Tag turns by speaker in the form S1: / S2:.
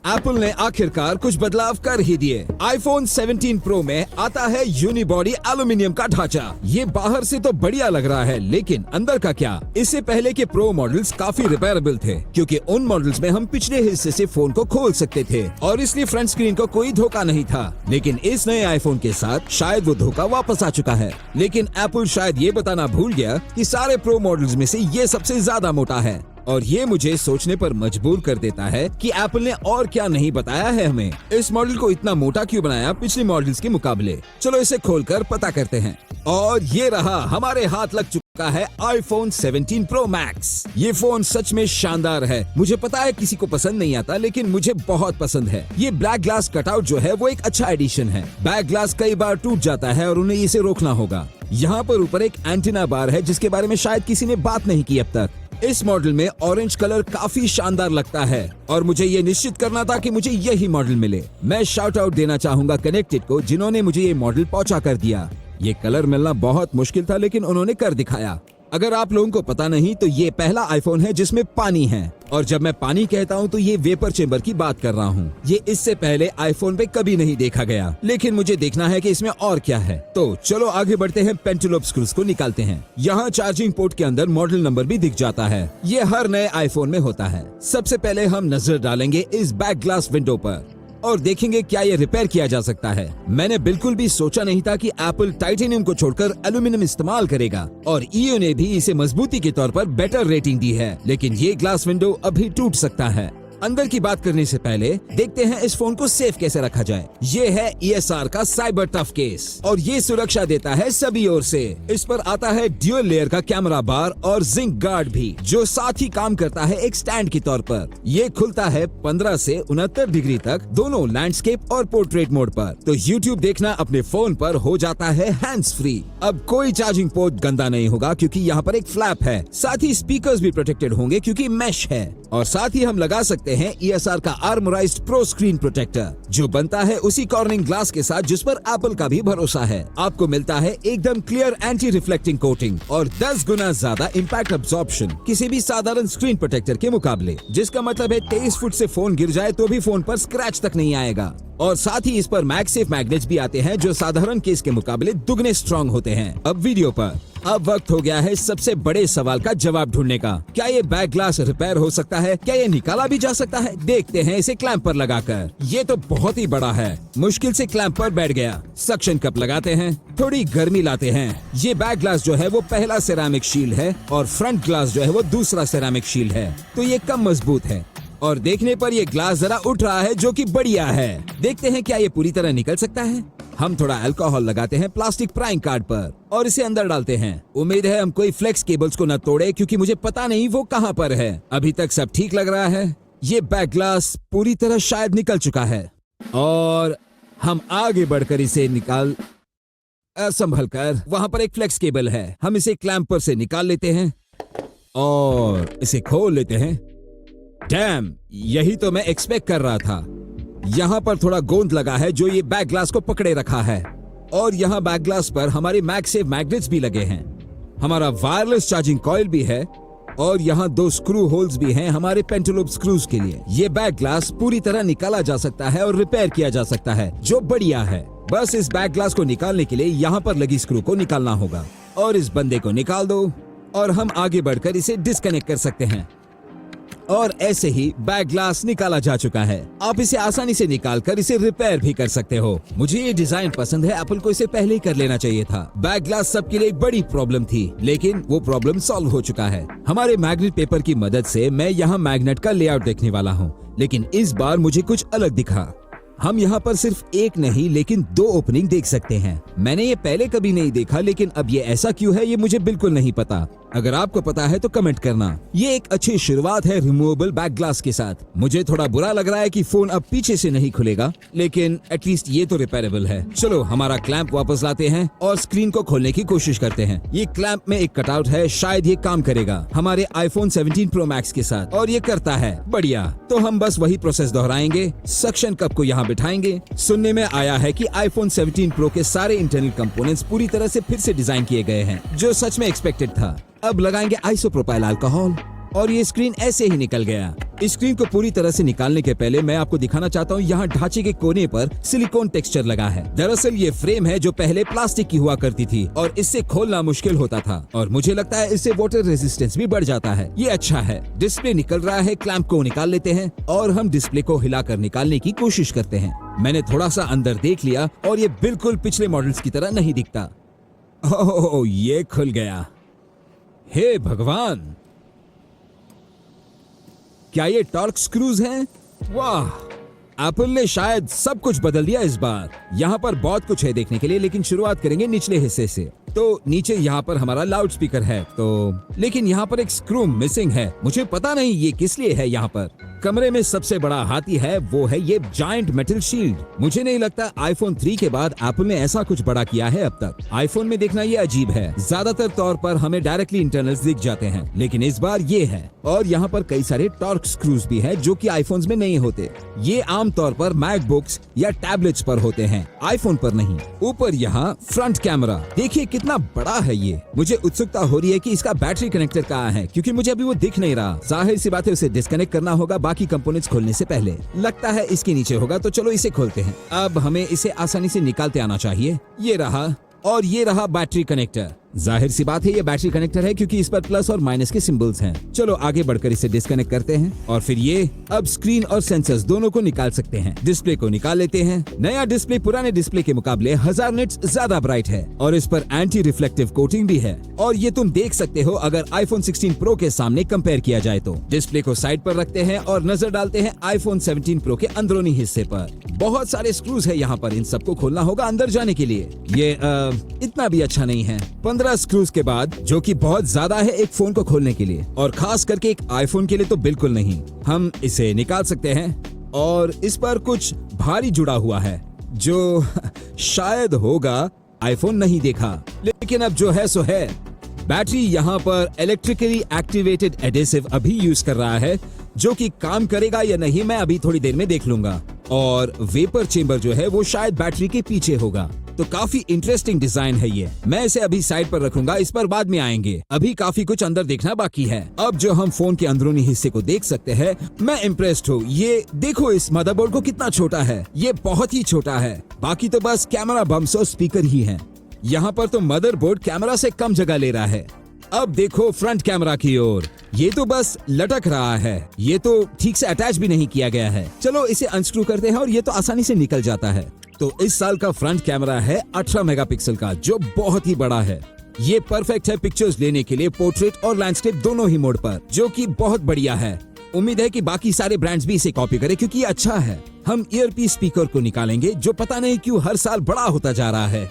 S1: Apple ने आखिरकार कुछ बदलाव कर ही दिए। आईफोन 17 प्रो में आता है यूनिबॉडी एल्यूमिनियम का ढांचा। ये बाहर से तो बढ़िया लग रहा है, लेकिन अंदर का क्या। इससे पहले के प्रो मॉडल्स काफी रिपेयरेबल थे, क्योंकि उन मॉडल्स में हम पिछले हिस्से से फोन को खोल सकते थे और इसलिए फ्रंट स्क्रीन को कोई धोखा नहीं था। लेकिन इस नए आईफोन के साथ शायद वो धोखा वापस आ चुका है। लेकिन एप्पल शायद ये बताना भूल गया कि सारे प्रो मॉडल्स में से ये सबसे ज्यादा मोटा है। और ये मुझे सोचने पर मजबूर कर देता है कि एप्पल ने और क्या नहीं बताया है हमें। इस मॉडल को इतना मोटा क्यों बनाया पिछले मॉडल्स के मुकाबले। चलो इसे खोलकर पता करते हैं। और ये रहा, हमारे हाथ लग चुका है आईफोन 17 प्रो मैक्स। ये फोन सच में शानदार है। मुझे पता है किसी को पसंद नहीं आता, लेकिन मुझे बहुत पसंद है। ये ब्लैक ग्लास कटआउट जो है वो एक अच्छा एडिशन है। बैक ग्लास कई बार टूट जाता है और उन्हें इसे रोकना होगा। यहाँ पर ऊपर एक एंटीना बार है जिसके बारे में शायद किसी ने बात नहीं की अब तक। इस मॉडल में ऑरेंज कलर काफी शानदार लगता है और मुझे ये निश्चित करना था कि मुझे यही मॉडल मिले। मैं शाउट आउट देना चाहूंगा कनेक्टेड को, जिन्होंने मुझे ये मॉडल पहुंचा कर दिया। ये कलर मिलना बहुत मुश्किल था, लेकिन उन्होंने कर दिखाया। अगर आप लोगों को पता नहीं तो ये पहला आईफोन है जिसमें पानी है। और जब मैं पानी कहता हूँ तो ये वेपर चेंबर की बात कर रहा हूँ। ये इससे पहले आईफोन पे कभी नहीं देखा गया, लेकिन मुझे देखना है कि इसमें और क्या है। तो चलो आगे बढ़ते हैं, पेंटेलोप स्क्रूज को निकालते हैं। यहाँ चार्जिंग पोर्ट के अंदर मॉडल नंबर भी दिख जाता है। ये हर नए आईफोन में होता है। सबसे पहले हम नजर डालेंगे इस बैक ग्लास विंडो पर और देखेंगे क्या ये रिपेयर किया जा सकता है। मैंने बिल्कुल भी सोचा नहीं था कि एप्पल टाइटेनियम को छोड़कर एल्यूमिनियम इस्तेमाल करेगा और ईयू ने भी इसे मजबूती के तौर पर बेटर रेटिंग दी है। लेकिन ये ग्लास विंडो अभी टूट सकता है। अंदर की बात करने से पहले देखते हैं इस फोन को सेफ कैसे रखा जाए। ये है ESR का साइबर टफ केस और ये सुरक्षा देता है सभी ओर से। इस पर आता है ड्यूल लेयर का कैमरा बार और जिंक गार्ड भी, जो साथ ही काम करता है एक स्टैंड के तौर पर। ये खुलता है 15 से 69 डिग्री तक, दोनों लैंडस्केप और पोर्ट्रेट मोड पर। तो YouTube देखना अपने फोन पर हो जाता है हैंड्स फ्री। अब कोई चार्जिंग पोर्ट गंदा नहीं होगा क्योंकि यहाँ पर एक फ्लैप है। साथ ही स्पीकर्स भी प्रोटेक्टेड होंगे क्योंकि मैश है। और साथ ही हम लगा सकते हैं ESR का आर्मोराइज्ड प्रो स्क्रीन प्रोटेक्टर, जो बनता है उसी कॉर्निंग ग्लास के साथ जिस पर एप्पल का भी भरोसा है। आपको मिलता है एकदम क्लियर एंटी रिफ्लेक्टिंग कोटिंग और 10 गुना ज्यादा इम्पैक्ट अब्सॉर्प्शन किसी भी साधारण स्क्रीन प्रोटेक्टर के मुकाबले, जिसका मतलब है 23 फुट से फोन गिर जाए तो भी फोन पर स्क्रैच तक नहीं आएगा। और साथ ही इस पर मैगसेफ मैग्नेट्स भी आते हैं जो साधारण केस के मुकाबले दुगने स्ट्रॉन्ग होते हैं। अब वीडियो पर अब वक्त हो गया है सबसे बड़े सवाल का जवाब ढूंढने का। क्या ये बैक ग्लास रिपेयर हो सकता है? क्या ये निकाला भी जा सकता है? देखते हैं इसे क्लैंप पर लगाकर। ये तो बहुत ही बड़ा है। मुश्किल से क्लैंप पर बैठ गया। सक्शन कप लगाते हैं, थोड़ी गर्मी लाते हैं। ये बैक ग्लास जो है वो पहला सेरामिक शील्ड है और फ्रंट ग्लास जो है वो दूसरा सेरामिक शील्ड है, तो ये कम मजबूत है। और देखने पर ये ग्लास जरा उठ रहा है, जो कि बढ़िया है। देखते हैं क्या ये पूरी तरह निकल सकता है। हम थोड़ा अल्कोहल लगाते हैं प्लास्टिक प्राइंग कार्ड पर और इसे अंदर डालते हैं। उम्मीद है हम कोई फ्लेक्स केबल्स को न तोड़े, क्योंकि मुझे पता नहीं वो कहाँ पर है। अभी तक सब ठीक लग रहा है। ये बैक ग्लास पूरी तरह शायद निकल चुका है और हम आगे बढ़कर इसे निकाल संभल कर। वहाँ पर एक फ्लेक्स केबल है, हम इसे क्लैंप पर से निकाल लेते हैं और इसे खोल लेते हैं। डैम, यही तो मैं एक्सपेक्ट कर रहा था। यहाँ पर थोड़ा गोंद लगा है जो ये बैक ग्लास को पकड़े रखा है और यहाँ बैक ग्लास पर हमारे मैगसेफ मैग्नेट्स भी लगे हैं। हमारा वायरलेस चार्जिंग कॉइल भी है और यहाँ 2 स्क्रू होल्स भी हैं हमारे पेंटेलोप स्क्रूज के लिए। ये बैक ग्लास पूरी तरह निकाला जा सकता है और रिपेयर किया जा सकता है, जो बढ़िया है। बस इस बैक ग्लास को निकालने के लिए यहाँ पर लगी स्क्रू को निकालना होगा और इस बंदे को निकाल दो और हम आगे बढ़कर इसे डिस्कनेक्ट कर सकते हैं। और ऐसे ही बैक ग्लास निकाला जा चुका है। आप इसे आसानी से निकालकर इसे रिपेयर भी कर सकते हो। मुझे ये डिजाइन पसंद है, एप्पल को इसे पहले ही कर लेना चाहिए था। बैक ग्लास सबके लिए एक बड़ी प्रॉब्लम थी, लेकिन वो प्रॉब्लम सॉल्व हो चुका है। हमारे मैग्नेट पेपर की मदद से मैं यहाँ मैग्नेट का लेआउट देखने वाला हूँ, लेकिन इस बार मुझे कुछ अलग दिखा। हम यहाँ पर सिर्फ एक नहीं लेकिन 2 ओपनिंग देख सकते हैं। मैंने ये पहले कभी नहीं देखा, लेकिन अब ये ऐसा क्यों है ये मुझे बिल्कुल नहीं पता। अगर आपको पता है तो कमेंट करना। ये एक अच्छी शुरुआत है रिमूवेबल बैक ग्लास के साथ। मुझे थोड़ा बुरा लग रहा है कि फोन अब पीछे से नहीं खुलेगा, लेकिन एटलीस्ट ये तो रिपेयरेबल है। चलो हमारा क्लैंप वापस लाते हैं और स्क्रीन को खोलने की कोशिश करते हैं। ये क्लैंप में एक कटआउट है, शायद ये काम करेगा हमारे आईफोन 17 प्रो मैक्स के साथ, और ये करता है। बढ़िया, तो हम बस वही प्रोसेस दोहराएंगे। सक्शन कप को यहाँ बिठाएंगे। सुनने में आया है कि आईफोन 17 प्रो के सारे इंटरनल कंपोनेंट्स पूरी तरह से फिर से डिजाइन किए गए हैं, जो सच में एक्सपेक्टेड था। अब लगाएंगे आइसोप्रोपाइल अल्कोहल और ये स्क्रीन ऐसे ही निकल गया। इस स्क्रीन को पूरी तरह से निकालने के पहले मैं आपको दिखाना चाहता हूँ, यहाँ ढांचे के कोने पर सिलिकॉन टेक्सचर लगा है। दरअसल ये फ्रेम है जो पहले प्लास्टिक की हुआ करती थी और इससे खोलना मुश्किल होता था, और मुझे लगता है इससे वाटर रेजिस्टेंस भी बढ़ जाता है। ये अच्छा है। डिस्प्ले निकल रहा है, क्लैंप को निकाल लेते हैं और हम डिस्प्ले को हिलाकर निकालने की कोशिश करते हैं। मैंने थोड़ा सा अंदर देख लिया और ये बिल्कुल पिछले मॉडल्स की तरह नहीं दिखता। ओह, ये खुल गया। हे भगवान, क्या ये टॉर्क स्क्रूज हैं? वाह, एप्पल ने शायद सब कुछ बदल दिया इस बार। यहाँ पर बहुत कुछ है देखने के लिए, लेकिन शुरुआत करेंगे निचले हिस्से से। तो नीचे यहाँ पर हमारा लाउड स्पीकर है, लेकिन यहाँ पर एक स्क्रू मिसिंग है। मुझे पता नहीं ये किस लिए है। यहाँ पर कमरे में सबसे बड़ा हाथी है, वो है ये जायंट मेटल शील्ड। मुझे नहीं लगता आईफोन 3 के बाद एप्पल ने ऐसा कुछ बड़ा किया है अब तक। आईफोन में देखना ये अजीब है, ज्यादातर तौर पर हमें डायरेक्टली इंटरनल्स दिख जाते हैं, लेकिन इस बार ये है। और यहाँ पर कई सारे टॉर्क स्क्रूज भी है जो कि आईफोन्स में नहीं होते। ये आमतौर पर मैकबुक्स या टैबलेट्स पर होते हैं, आईफोन पर नहीं। ऊपर यहाँ फ्रंट कैमरा देखिए कितना बड़ा है ये। मुझे उत्सुकता हो रही है कि इसका बैटरी कनेक्टर कहाँ है, क्योंकि मुझे अभी वो दिख नहीं रहा। जाहिर सी बात है उसे डिस्कनेक्ट करना होगा बाकी कंपोनेंट्स खोलने से पहले। लगता है इसके नीचे होगा, तो चलो इसे खोलते हैं। अब हमें इसे आसानी से निकालते आना चाहिए। ये रहा, और ये रहा बैटरी कनेक्टर। जाहिर सी बात है ये बैटरी कनेक्टर है क्योंकि इस पर प्लस और माइनस के सिंबल्स हैं। चलो आगे बढ़कर इसे डिस्कनेक्ट करते हैं और फिर ये अब स्क्रीन और सेंसर्स दोनों को निकाल सकते हैं। डिस्प्ले को निकाल लेते हैं। नया डिस्प्ले पुराने डिस्प्ले के मुकाबले 1000 निट्स ज्यादा ब्राइट है और इस पर एंटी रिफ्लेक्टिव कोटिंग भी है। और ये तुम देख सकते हो अगर आईफोन 16 प्रो के सामने कंपेयर किया जाए तो। डिस्प्ले को साइड पर रखते हैं और नजर डालते हैं आईफोन 17 प्रो के अंदरूनी हिस्से पर। बहुत सारे स्क्रूज है यहाँ पर, इन सबको खोलना होगा अंदर जाने के लिए। ये इतना भी अच्छा नहीं है। 15 स्क्रूज के बाद, जो कि बहुत ज्यादा है एक फोन को खोलने के लिए, और खास करके एक आईफोन के लिए तो बिल्कुल नहीं। हम इसे निकाल सकते हैं और इस पर कुछ भारी जुड़ा हुआ है जो शायद होगा, आईफोन नहीं देखा, लेकिन अब जो है सो है। बैटरी यहाँ पर इलेक्ट्रिकली एक्टिवेटेड एडेसिव अभी यूज कर रहा है, जो कि काम करेगा या नहीं मैं अभी थोड़ी देर में देख लूंगा। और वेपर चेंबर जो है वो शायद बैटरी के पीछे होगा। तो काफी इंटरेस्टिंग डिजाइन है ये। मैं इसे अभी साइड पर रखूंगा, इस पर बाद में आएंगे। अभी काफी कुछ अंदर देखना बाकी है। अब जो हम फोन के अंदरूनी हिस्से को देख सकते हैं, मैं इम्प्रेस्ड हूँ। ये देखो इस मदरबोर्ड को कितना छोटा है, ये बहुत ही छोटा है। बाकी तो बस कैमरा बम्स और स्पीकर ही हैं। यहाँ पर तो मदरबोर्ड कैमरा से कम जगह ले रहा है। अब देखो फ्रंट कैमरा की ओर, ये तो बस लटक रहा है, ये तो ठीक से अटैच भी नहीं किया गया है। चलो इसे अनस्क्रू करते हैं और ये तो आसानी से निकल जाता है। तो इस साल का फ्रंट कैमरा है 18 मेगापिक्सल का, जो बहुत ही बड़ा है। ये परफेक्ट है पिक्चर्स लेने के लिए पोर्ट्रेट और लैंडस्केप दोनों ही मोड पर, जो कि बहुत बढ़िया है। उम्मीद है कि बाकी सारे ब्रांड्स भी इसे कॉपी करें क्योंकि ये अच्छा है। हम ईयरपीस स्पीकर को निकालेंगे जो पता नहीं क्यों हर साल बड़ा होता जा रहा है।